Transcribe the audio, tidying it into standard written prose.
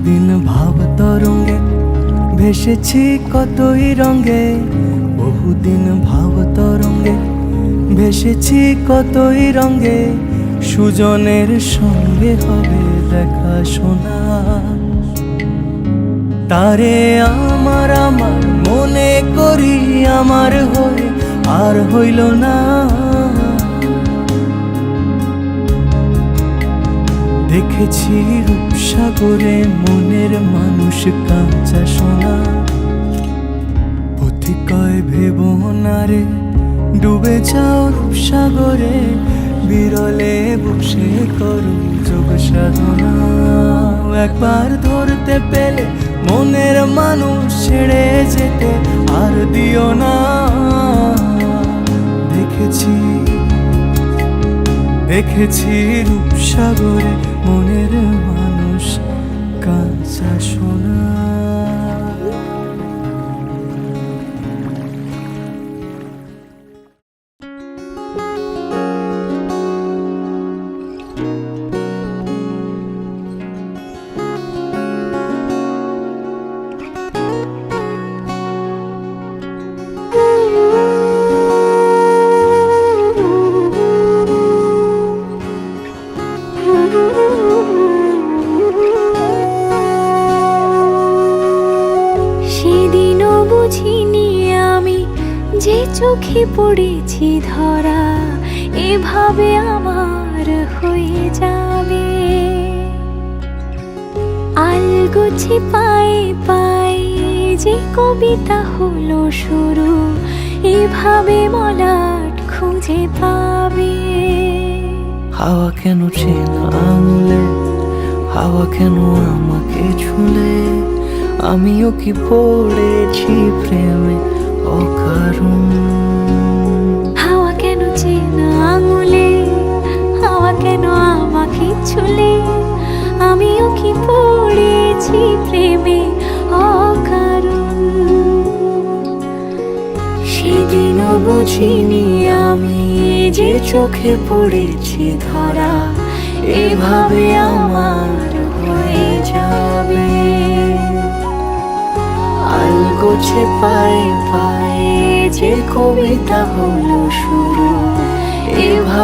বহুদিন ভাব তরঙ্গে ভেসেছি কতই রঙে, বহুদিন ভাব তরঙ্গে ভেসেছি কতই রঙে। সুজনের সঙ্গে হবে দেখা শোনা, তারে আমার আমার মনে করি আমার হয়ে আর হইল না। দেখেছি রূপসাগরে মনের মানুষ কাঁচা সোনা, পথি কয় ভেব না রে ডুবে যাও রূপসাগরে, বিরলে বসে করো যোগ সাধনা। একবার ধরতে পেলে মনের মানুষ ছেড়ে যেতে আর দিও না। দেখেছি দেখেছি রূপসাগরে মনের মানুষ কাঁচা সোনা। সেদিনও বুঝিনি আমি যে চোখে পড়েছি ধরা, এভাবে আমার হয়ে যাবে। আলগোছে পায়ে পায়ে যে কবিতা হলো শুরু, এভাবে মলাট খুঁজে পাবে। হাওয়া কেন চেনা আঙুলে, হাওয়া কেন আমাকে ছুলে, আমিও কি পড়েছি প্রেমে অকারণ। হাওয়া কেন চেনা আঙুলে, হাওয়া কেন আমাকে ছুলে, আমিও কি পড়েছি প্রেমে অকারণ। সেদিনও বুঝিনি আমি যে চোখে পড়েছি ধরা, এভাবে আমার হয়ে যাবে। আলগোছে পায়ে পায়ে যে কবিতা হলো শুরু, এভাবে